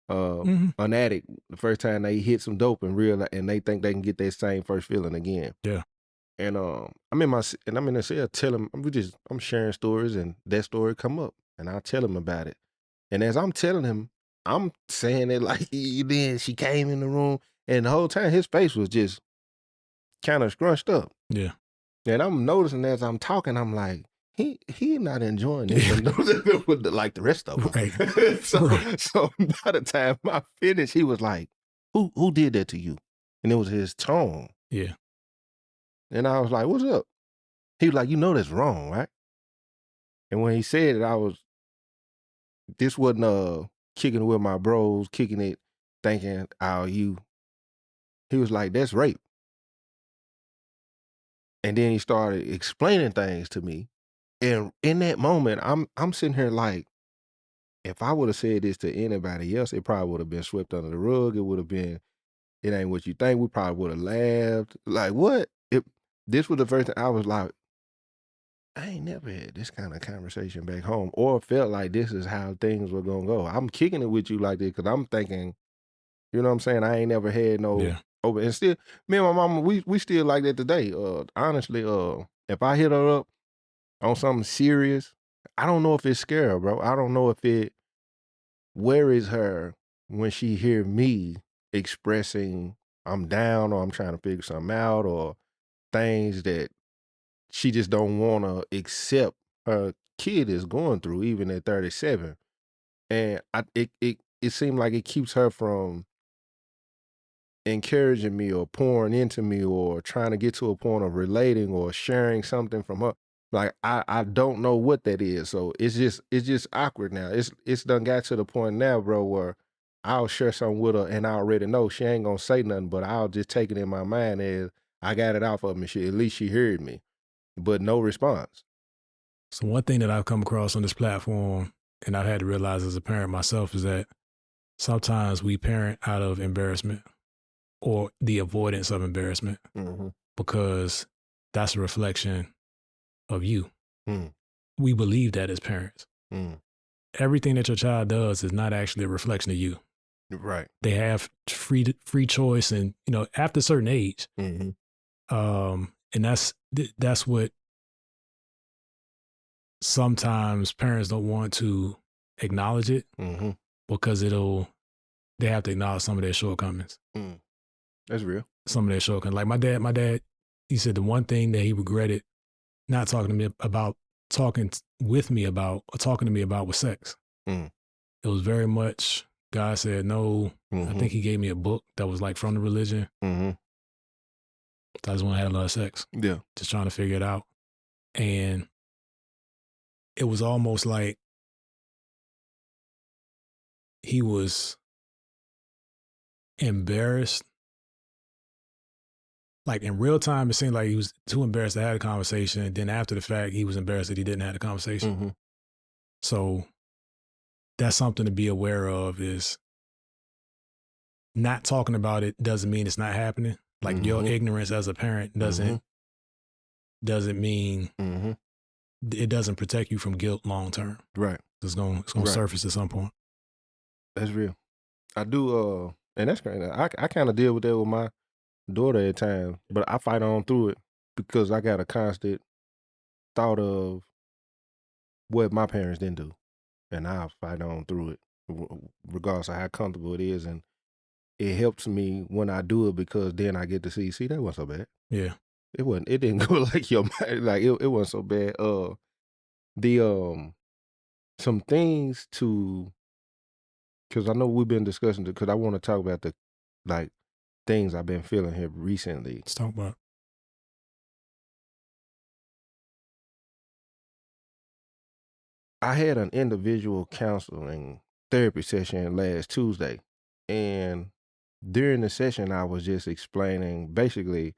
an addict the first time they hit some dope and realize, and they think they can get that same first feeling again. Yeah. And I'm in the cell telling I'm sharing stories, and that story come up, and I tell him about it. And as I'm telling him, I'm saying it like then she came in the room, and the whole time his face was just kind of scrunched up. Yeah. And I'm noticing as I'm talking, I'm like, he not enjoying this like the rest of them. Right. So by the time I finished, he was like, who did that to you? And it was his tone. Yeah. And I was like, what's up? He was like, you know that's wrong, right? And when he said it, this wasn't kicking it with my bros, kicking it, thinking, he was like, that's rape. And then he started explaining things to me. And in that moment, I'm sitting here like, if I would have said this to anybody else, it probably would have been swept under the rug. It would have been, it ain't what you think. We probably would have laughed. Like, what? This was the first time I was like, I ain't never had this kind of conversation back home or felt like this is how things were going to go. I'm kicking it with you like this because I'm thinking, you know what I'm saying? I ain't never had no open. And still, me and my mama, we still like that today. Honestly, if I hit her up on something serious, I don't know if it scare her, bro. I don't know if it worries her when she hear me expressing I'm down or I'm trying to figure something out or things that she just don't want to accept her kid is going through, even at 37. And it seemed like it keeps her from encouraging me or pouring into me or trying to get to a point of relating or sharing something from her. Like I don't know what that is. So it's just awkward now. It's done got to the point now, bro, where I'll share something with her and I already know she ain't gonna say nothing, but I'll just take it in my mind as I got it off of me. At least she heard me. But no response. So one thing that I've come across on this platform, and I've had to realize as a parent myself, is that sometimes we parent out of embarrassment or the avoidance of embarrassment because that's a reflection of you. We believe that as parents. Everything that your child does is not actually a reflection of you. Right. They have free choice, and after a certain age, and that's what sometimes parents don't want to acknowledge it because they have to acknowledge some of their shortcomings. That's real. Some of their shortcomings. Like my dad, he said the one thing that he regretted not talking to me about, talking with me about, or talking to me about was sex. It was very much, God said no. I think he gave me a book that was like from the religion. I just want to have a lot of sex. Yeah. Just trying to figure it out. And it was almost like he was embarrassed. Like in real time, it seemed like he was too embarrassed to have a conversation. And then after the fact, he was embarrassed that he didn't have a conversation. So that's something to be aware of, is not talking about it doesn't mean it's not happening. Like your ignorance as a parent doesn't mean it doesn't protect you from guilt long term. Right. It's gonna surface at some point. That's real. I do and that's great. I kind of deal with that with my daughter at times, but I fight on through it because I got a constant thought of what my parents didn't do, and I fight on through it regardless of how comfortable it is, and it helps me when I do it because then I get to see that wasn't so bad. Yeah. It didn't go like your mind, like it wasn't so bad. some things to, because I know we've been discussing, because I want to talk about the like things I've been feeling here recently. Let's talk about. I had an individual counseling therapy session last Tuesday, and during the session, I was just explaining basically.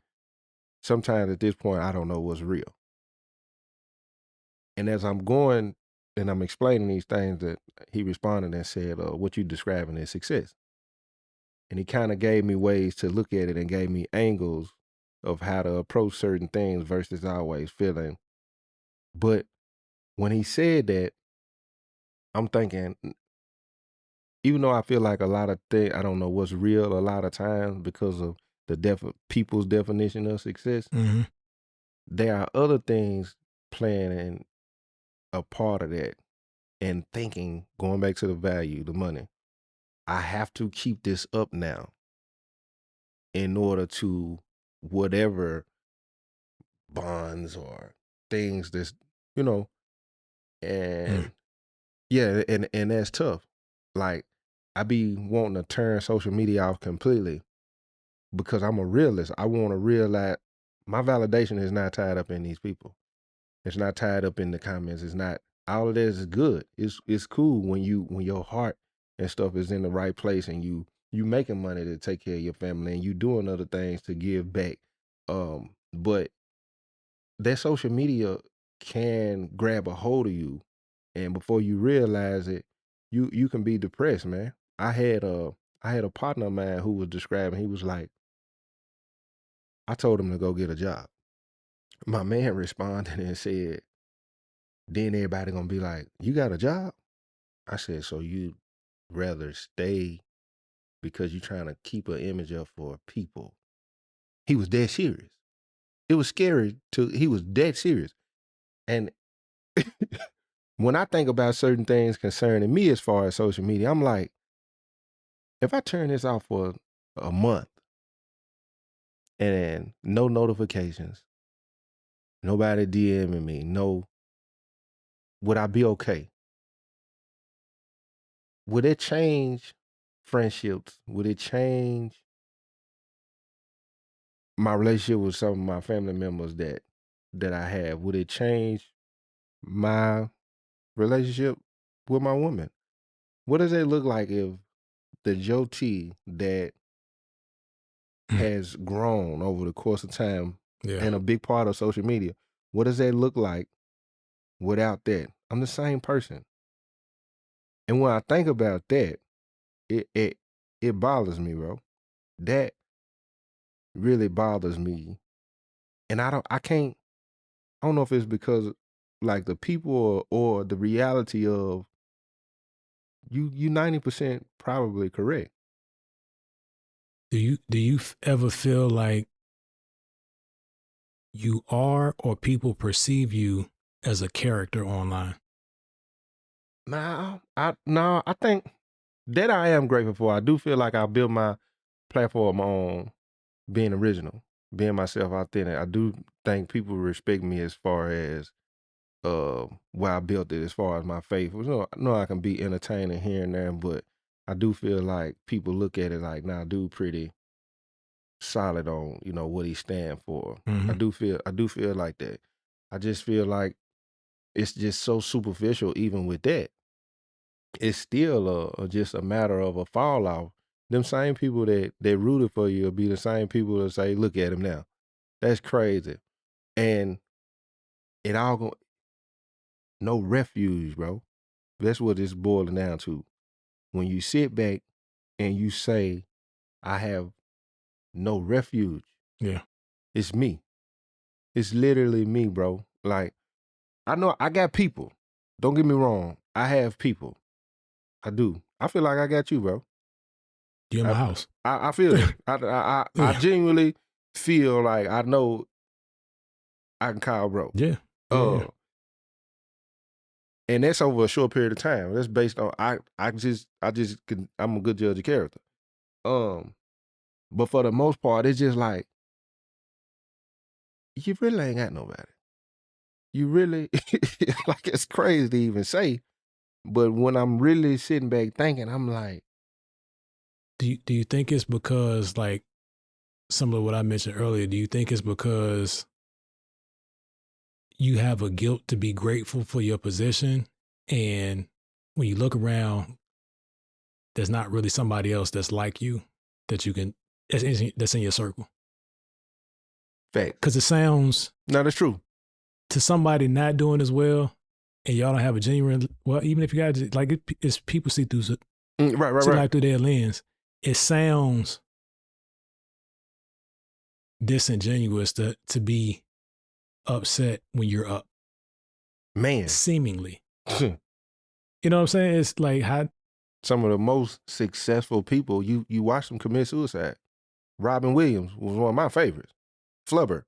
Sometimes at this point, I don't know what's real. And as I'm going and I'm explaining these things, that he responded and said, what you describing is success. And he kind of gave me ways to look at it and gave me angles of how to approach certain things versus always feeling. But when he said that, I'm thinking, even though I feel like a lot of things, I don't know what's real a lot of times because of the people's definition of success, Mm-hmm. there are other things playing in a part of that. And thinking, going back to the value, the money, I have to keep this up now in order to whatever bonds or things that's, you know, Mm. and yeah, and that's tough. Like, I be wanting to turn social media off completely because I'm a realist. I want to realize my validation is not tied up in these people. It's not tied up in the comments. It's not, all of this is good. It's cool when your heart and stuff is in the right place and you making money to take care of your family and you doing other things to give back. But that social media can grab a hold of you, and before you realize it, you can be depressed, man. I had a partner of mine who was describing, he was like, I told him to go get a job. My man responded and said, then everybody gonna be like, you got a job? I said, so you rather stay because you trying to keep an image up for people? He was dead serious. It was scary he was dead serious. And when I think about certain things concerning me as far as social media, I'm like, if I turn this off for a month and no notifications, nobody DMing me, would I be okay? Would it change friendships? Would it change my relationship with some of my family members that I have? Would it change my relationship with my woman? What does it look like if the Joe T that Mm. has grown over the course of time Yeah. and a big part of social media, what does that look like without that? I'm the same person. And when I think about that, it bothers me, bro. That really bothers me. And I don't know if it's because like the people or the reality of you 90% probably correct. Do you ever feel like you are or people perceive you as a character online? I think that I am grateful for. I do feel like I built my platform on being original, being myself, authentic. I do think people respect me as far as where I built it, as far as my faith. I know I can be entertaining here and there, but I do feel like people look at it like, nah, dude pretty solid on, what he stand for. I Mm-hmm. do feel like that. I just feel like it's just so superficial even with that. It's still just a matter of a fall off. Them same people that rooted for you will be the same people that say, look at him now. That's crazy. And it all go no refuge, bro. That's what it's boiling down to. When you sit back and you say, I have no refuge, Yeah. it's me. It's literally me, bro. Like, I know I got people. Don't get me wrong. I have people. I do. I feel like I got you, bro. You in my I house. I feel that. I Yeah. genuinely feel like I know I can call bro. Yeah. Yeah. Yeah. Uh, and that's over a short period of time. That's based on I'm a good judge of character. Um, but for the most part, it's just like you really ain't got nobody. You really like it's crazy to even say, But when I'm really sitting back thinking, I'm like, Do you think it's because, like, similar to what I mentioned earlier, do you think it's because you have a guilt to be grateful for your position, and when you look around, there's not really somebody else that's like you that you can that's in your circle? fact. Because it sounds, No, that's true. to somebody not doing as well, and y'all don't have a genuine, well, even if you got, like, it's people see through see Right. life through their lens. It sounds disingenuous to be upset when you're up, Man. seemingly. You know what I'm saying? It's like, how Some of the most successful people, you watch them commit suicide. Robin Williams was one of my favorites. Flubber,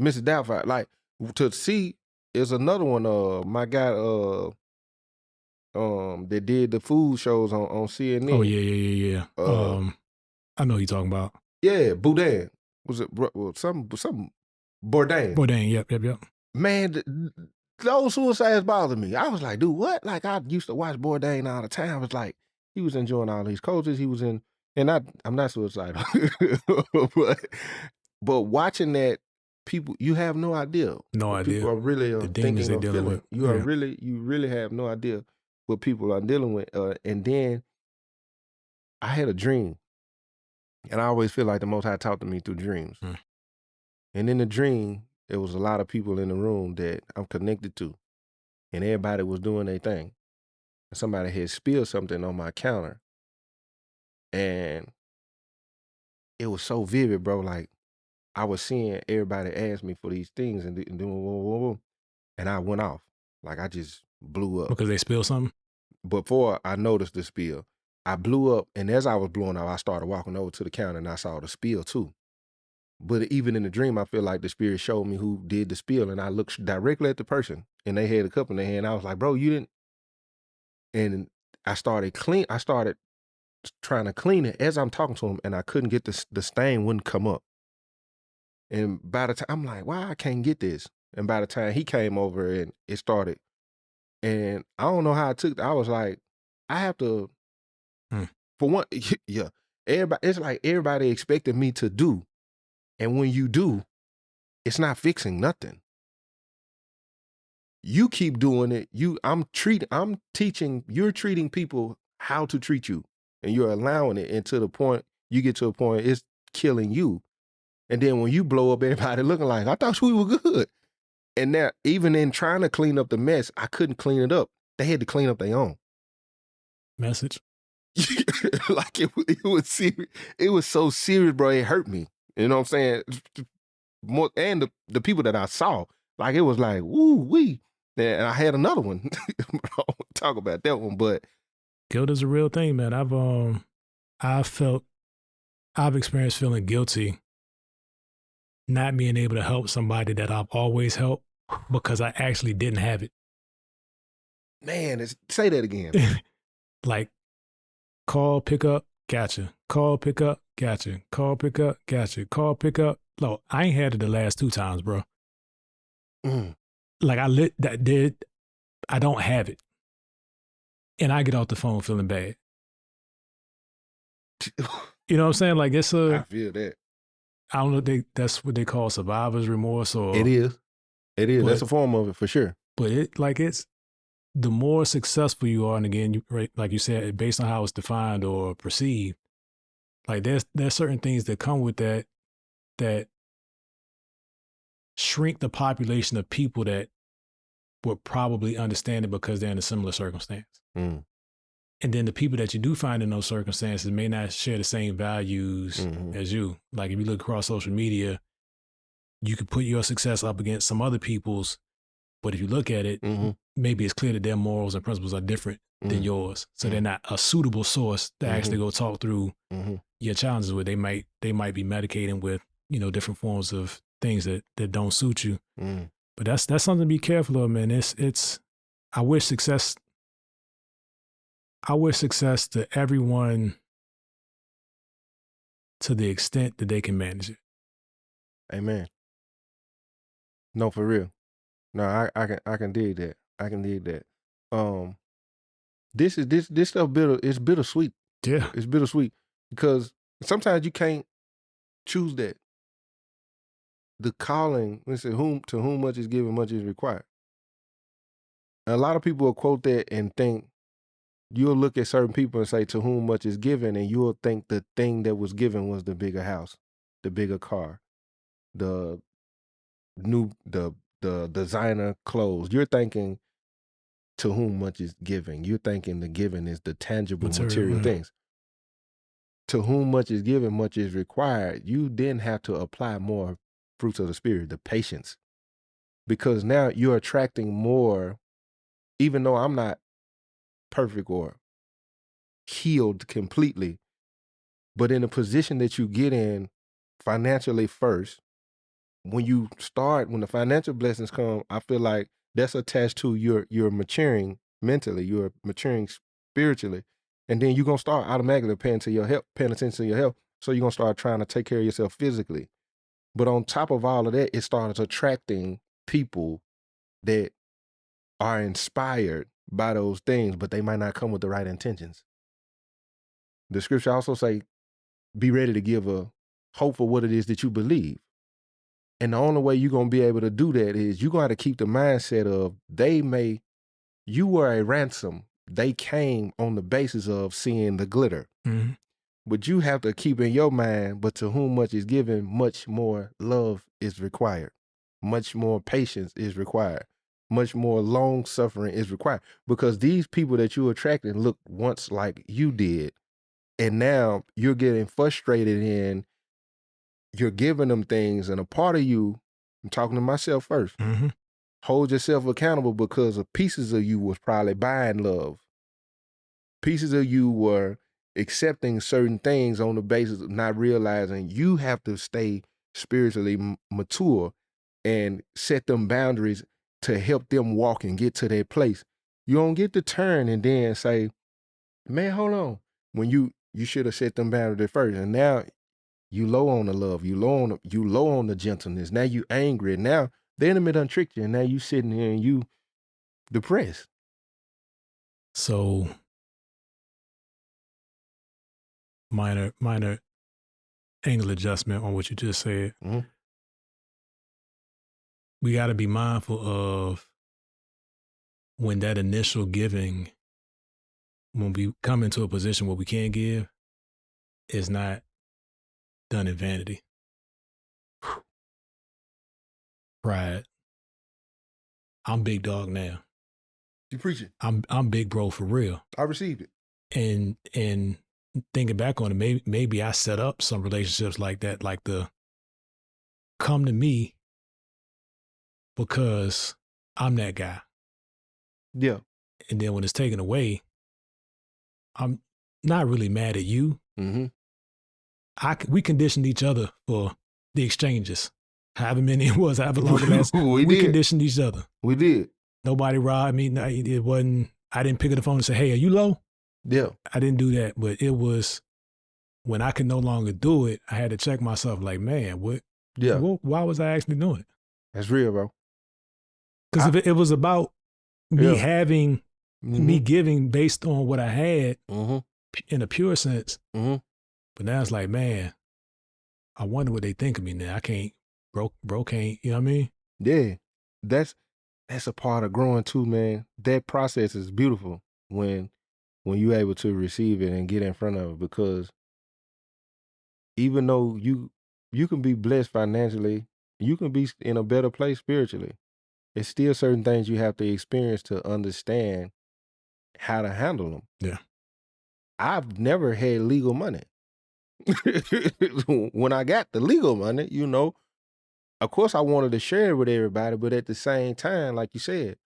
Mrs. Doubtfire. Like, to see is another one. My guy, that did the food shows on CNN. Oh yeah. I know who you're talking about. Yeah, Boudin. Was it some Bourdain? Bourdain. Yep. Man, those suicides bothered me. I was like, dude, what? Like, I used to watch Bourdain all the time. I was like, he was enjoying all these coaches. He was in, and I'm not suicidal, but watching that, people, you have no idea. No what idea. People are really The demons thinking they're or dealing feeling. with. You really have no idea what people are dealing with. And then I had a dream, and I always feel like the Most High talked to me through dreams. And in the dream, there was a lot of people in the room that I'm connected to, and everybody was doing their thing. And somebody had spilled something on my counter, and it was so vivid, bro. Like, I was seeing everybody ask me for these things and doing whoa, and I went off. Like, I just blew up. Because they spilled something? Before I noticed the spill, I blew up, and as I was blowing up, I started walking over to the counter, and I saw the spill too. But even in the dream, I feel like the spirit showed me who did the spill, and I looked directly at the person, and they had a cup in their hand. I was like, bro, you didn't. And I started trying to clean it as I'm talking to him, and I couldn't get the stain wouldn't come up. And by the time, I'm like, why I can't get this? And by the time he came over and it started, and I don't know how I took, I was like, I have to, for one, yeah, everybody, it's like everybody expected me to do. And when you do, it's not fixing nothing. You keep doing it. I'm teaching, you're treating people how to treat you, and you're allowing it, and to the point, you get to a point, it's killing you. And then when you blow up, everybody looking like, I thought we were good. And now, even in trying to clean up the mess, I couldn't clean it up. They had to clean up their own. Message. Like, it was serious. It was so serious, bro. It hurt me. You know what I'm saying? More, and the people that I saw, like, it was like, woo wee. And I had another one. I won't talk about that one, but Guilt is a real thing, man. I've experienced feeling guilty not being able to help somebody that I've always helped because I actually didn't have it. Man, say that again. Like, call, pick up, gotcha. Call, pick up, gotcha. Call, pick up, gotcha. Call, pick up. No, I ain't had it the last 2 times, bro. Like, I don't have it. And I get off the phone feeling bad. You know what I'm saying? Like, I feel that. I don't know, that's what they call survivor's remorse, or It is. But, that's a form of it for sure. But it's the more successful you are, and again, like you said, based on how it's defined or perceived, like there's certain things that come with that shrink the population of people that would probably understand it because they're in a similar circumstance. And then the people that you do find in those circumstances may not share the same values as you. Like, if you look across social media, you could put your success up against some other people's, but if you look at it, maybe it's clear that their morals and principles are different than yours. So they're not a suitable source to actually go talk through your challenges with. They might be medicating with, different forms of things that don't suit you. But that's something to be careful of, man. I wish success to everyone to the extent that they can manage it. Amen. No, for real. No, I can dig that. I can dig that. this stuff bitter. It's bittersweet. Yeah. It's bittersweet because sometimes you can't choose that. The calling, listen, to whom much is given, much is required. And a lot of people will quote that and think, you'll look at certain people and say, to whom much is given, and you'll think the thing that was given was the bigger house, the bigger car, the designer clothes. You're thinking to whom much is given. You're thinking the given is the tangible material things. To whom much is given, much is required. You then have to apply more fruits of the spirit, the patience, because now you're attracting more, even though I'm not perfect or healed completely, but in a position that you get in financially first, when the financial blessings come, I feel like that's attached to you're maturing mentally, you're maturing spiritually, and then you're gonna start automatically paying attention to your health. So you're gonna start trying to take care of yourself physically. But on top of all of that, it starts attracting people that are inspired by those things, but they might not come with the right intentions. The scripture also say, be ready to give a hope for what it is that you believe. And the only way you're going to be able to do that is you're going to have to keep the mindset of you were a ransom. They came on the basis of seeing the glitter. Mm-hmm. But you have to keep in your mind, but to whom much is given, much more love is required. Much more patience is required. Much more long suffering is required. Because these people that you attracted look once like you did. And now you're getting frustrated in, you're giving them things, and a part of you, I'm talking to myself first, Mm-hmm. hold yourself accountable because of pieces of you was probably buying love. Pieces of you were accepting certain things on the basis of not realizing you have to stay spiritually mature and set them boundaries to help them walk and get to their place. You don't get to turn and then say, man, hold on. When you should have set them boundaries first. And now you low on the love, you low on the gentleness. Now you angry. And now the enemy done tricked you. And now you sitting here and you depressed. So minor angle adjustment on what you just said. Mm-hmm. We got to be mindful of when that initial giving, when we come into a position where we can't give, is not done in vanity. Pride. I'm big dog now. You preaching. I'm big bro for real. I received it. And thinking back on it, maybe I set up some relationships like that, like the come to me because I'm that guy. Yeah. And then when it's taken away, I'm not really mad at you. Mm-hmm. We conditioned each other for the exchanges. However many it was, however long it lasted. we conditioned each other. We did. Nobody robbed me. It wasn't, I didn't pick up the phone and say, hey, are you low? Yeah. I didn't do that. But it was when I could no longer do it, I had to check myself like, man, why was I actually doing it? That's real, bro. Because if it was about me having, mm-hmm. me giving based on what I had mm-hmm. in a pure sense, mm-hmm. but now it's like, man, I wonder what they think of me now. I can't, bro can't, you know what I mean? Yeah. That's a part of growing too, man. That process is beautiful when you're able to receive it and get in front of it, because even though you can be blessed financially, you can be in a better place spiritually. It's still certain things you have to experience to understand how to handle them. Yeah. I've never had legal money. When I got the legal money, of course I wanted to share it with everybody, but at the same time, like you said,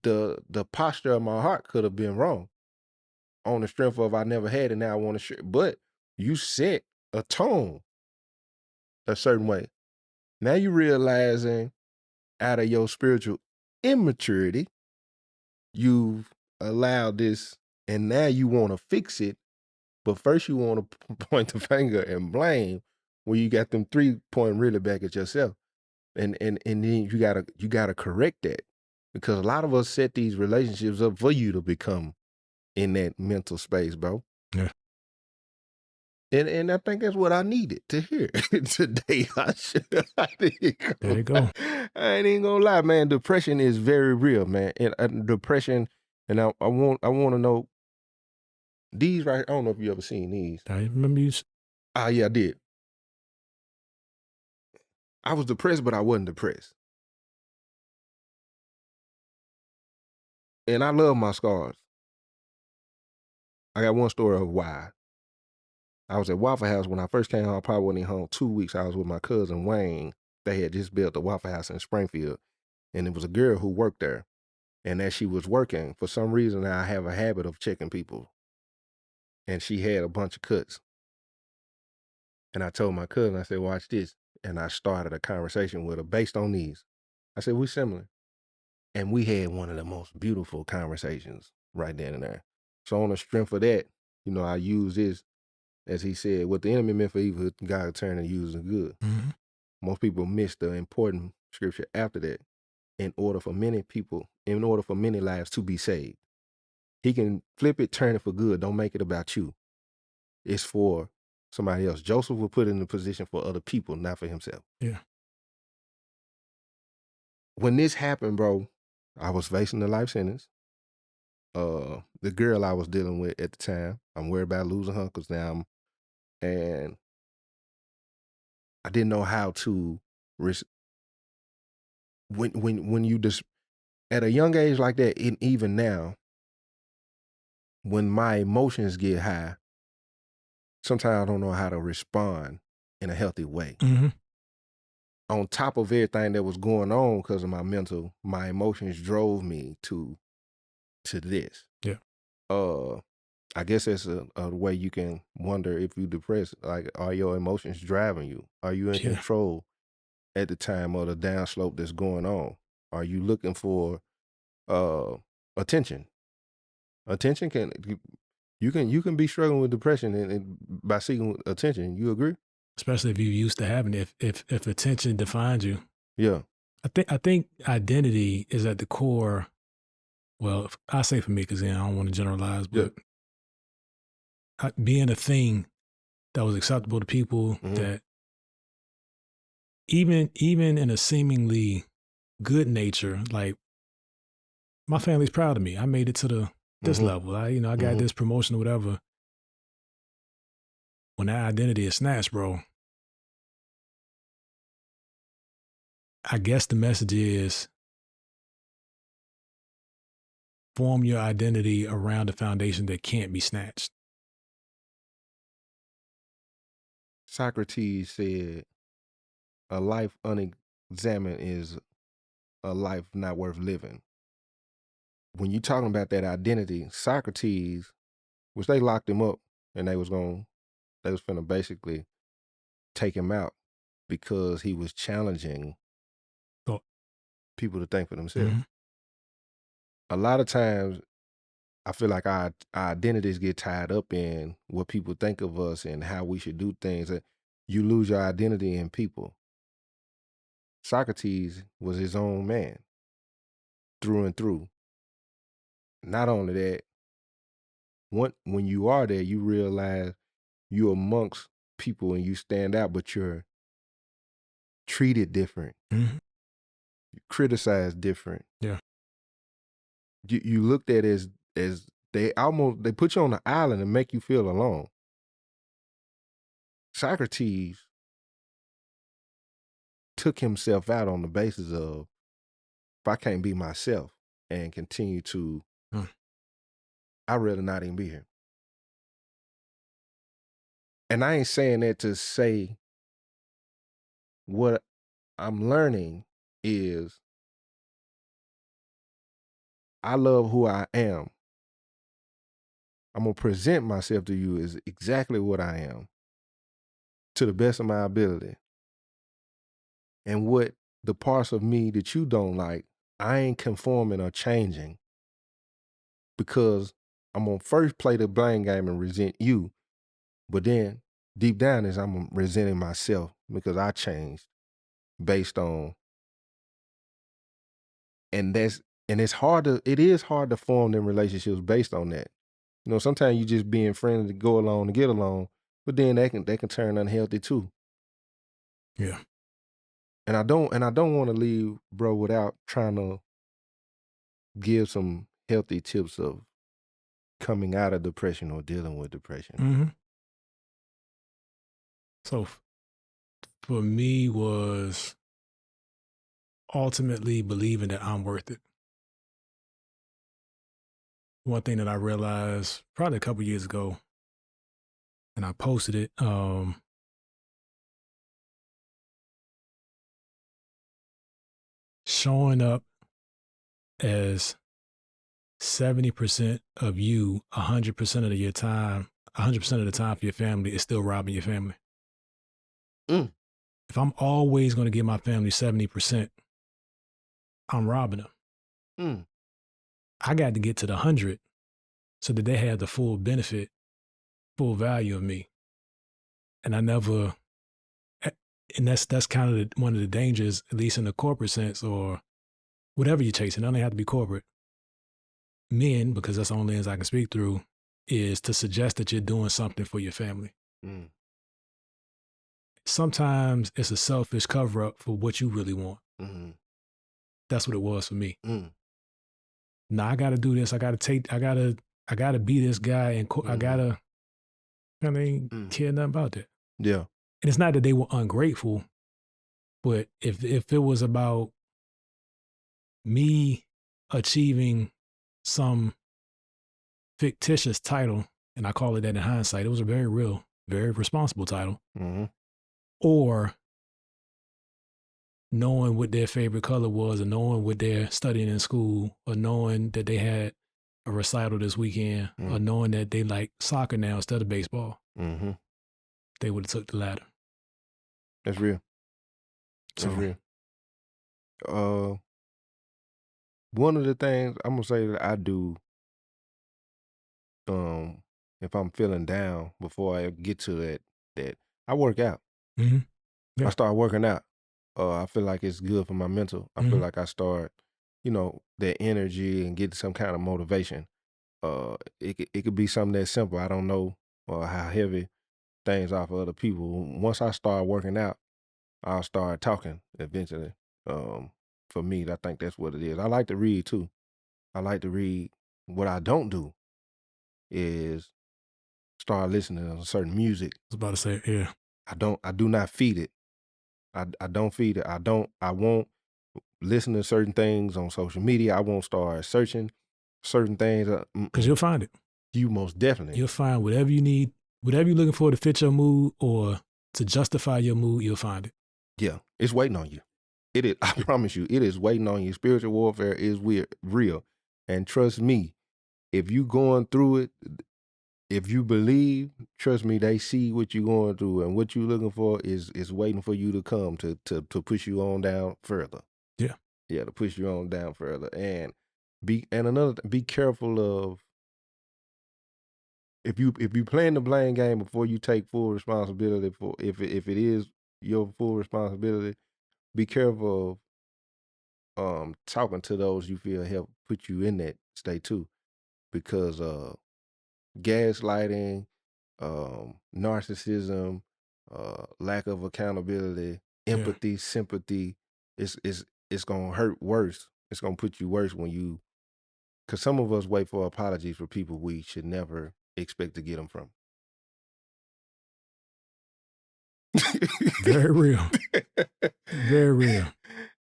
the posture of my heart could have been wrong on the strength of I never had it, now I want to share. But you set a tone a certain way. Now you realizing out of your spiritual immaturity, you've allowed this, and now you want to fix it. But first you want to point the finger and blame when you got them 3 pointing really back at yourself. And then you gotta correct that. Because a lot of us set these relationships up for you to become in that mental space, bro. Yeah. And I think that's what I needed to hear today. There you go. I ain't even gonna lie, man. Depression is very real, man. And depression, and I want to know these right. I don't know if you ever seen these. I remember you. Yeah, I did. I was depressed, but I wasn't depressed. And I love my scars. I got one story of why. I was at Waffle House when I first came home. I probably wasn't even home 2 weeks. I was with my cousin Wayne. They had just built a Waffle House in Springfield. And it was a girl who worked there. And as she was working, for some reason, I have a habit of checking people. And she had a bunch of cuts. And I told my cousin, I said, watch this. And I started a conversation with her based on these. I said, we similar. And we had one of the most beautiful conversations right then and there. So on the strength of that, I use this, as he said, what the enemy meant for evil, God turned and used it good. Mm-hmm. Most people miss the important scripture after that. In order for many lives to be saved. He can flip it, turn it for good. Don't make it about you. It's for somebody else. Joseph was put in the position for other people, not for himself. Yeah. When this happened, bro, I was facing the life sentence. The girl I was dealing with at the time, I'm worried about losing her because now and I didn't know how to when you just at a young age like that, and even now, when my emotions get high, sometimes I don't know how to respond in a healthy way. Mm-hmm. On top of everything that was going on because of my emotions drove me to this. Yeah. I guess that's a way you can wonder if you're depressed. Like, are your emotions driving you? Are you in control at the time of the downslope that's going on? Are you looking for attention? Attention you can be struggling with depression and by seeking attention. You agree? Especially if you're used to having it. If attention defines you. Yeah. I think identity is at the core. Well, I say for me, because I don't want to generalize, but being a thing that was acceptable to people, that even in a seemingly good nature, like my family's proud of me. I made it to this level. I got this promotion or whatever. When that identity is snatched, bro, I guess the message is form your identity around a foundation that can't be snatched. Socrates said, a life unexamined is a life not worth living. When you talking about that identity, Socrates, which they locked him up and they was finna basically take him out because he was challenging people to think for themselves. A lot of times, I feel like our identities get tied up in what people think of us and how we should do things. You lose your identity in people. Socrates was his own man through and through. Not only that, when you are there, you realize you're amongst people and you stand out, but you're treated different. You criticized different. Yeah. You looked at as they put you on an island and make you feel alone. Socrates took himself out on the basis of, if I can't be myself and continue to, I'd rather not even be here. And I ain't saying that to say, what I'm learning is I love who I am. I'm going to present myself to you as exactly what I am to the best of my ability. And what the parts of me that you don't like, I ain't conforming or changing, because I'm going to first play the blame game and resent you. But then deep down is I'm resenting myself because I changed based on, and And it is hard to form them relationships based on that. You know, sometimes you just being friendly to go along to get along, but then they can turn unhealthy too. Yeah. And I don't want to leave, bro, without trying to give some healthy tips of coming out of depression or dealing with depression. Mm-hmm. So for me was ultimately believing that I'm worth it. One thing that I realized probably a couple years ago, and I posted it, showing up as 70% of you, 100% of your time, 100% of the time for your family is still robbing your family. Mm. If I'm always going to give my family 70%, I'm robbing them. Mm. I got to get to the 100 so that they have the full benefit, full value of me. And I never, and that's kind of one of the dangers, at least in the corporate sense or whatever you're chasing. It doesn't have to be corporate. Men, because that's the only lens I can speak through, is to suggest that you're doing something for your family. Mm. Sometimes it's a selfish cover up for what you really want. Mm-hmm. That's what it was for me. Mm. Now I got to do this. I got to be this guy, and I ain't care nothing about that. Yeah. And it's not that they were ungrateful, but if it was about me achieving some fictitious title, and I call it that in hindsight, it was a very real, very responsible title, Mm-hmm. or knowing what their favorite color was, or knowing what they're studying in school, or knowing that they had a recital this weekend, or knowing that they like soccer now instead of baseball, they would have took the latter. That's real. That's So, real. One of the things I'm gonna say that I do, if I'm feeling down before I get to that I work out. yeah. I start working out. I feel like it's good for my mental. I feel like I start, that energy and get some kind of motivation. It could be something that simple. I don't know how heavy things are for other people. Once I start working out, I'll start talking eventually. For me, I think that's what it is. I like to read too. I like to read. What I don't do is start listening to certain music. I was about to say, yeah. I do not feed it. I don't feed it. I won't listen to certain things on social media. I won't start searching certain things. Because you'll find it. You most definitely. You'll find whatever you need, whatever you're looking for to fit your mood or to justify your mood, you'll find it. Yeah, it's waiting on you. It is. I promise you, it is waiting on you. Spiritual warfare is real. And trust me, if you going through it, if you believe, trust me, they see what you're going through, and what you're looking for is waiting for you to come to push you on down further. Yeah. Yeah, to push you on down further. And be careful of, if you playing the blame game before you take full responsibility for, if it is your full responsibility, be careful of talking to those you feel help put you in that state too, because gaslighting, narcissism, lack of accountability, empathy, sympathy, it's gonna hurt worse. It's gonna put you worse when you, because some of us wait for apologies for people we should never expect to get them from. Very real. Very real.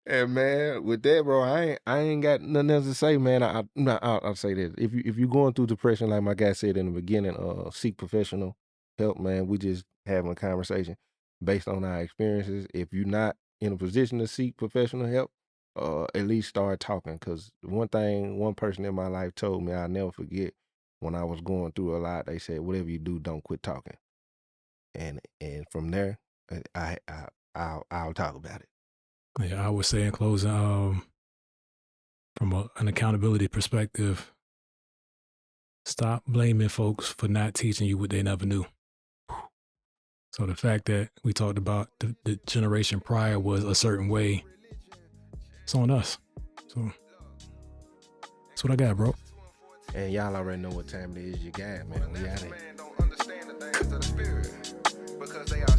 And man, with that, bro, I ain't got nothing else to say, man. I'll say this: if you're going through depression, like my guy said in the beginning, seek professional help, man. We just having a conversation based on our experiences. If you're not in a position to seek professional help, at least start talking. Because one person in my life told me, I'll never forget, when I was going through a lot, they said, whatever you do, don't quit talking. And from there, I'll talk about it. Yeah, I would say in closing, from an accountability perspective, stop blaming folks for not teaching you what they never knew. So the fact that we talked about the generation prior was a certain way, it's on us. So what I got, bro. And y'all already know what time it is. You got, man. We out of here. Don't understand the things of the spirit because they are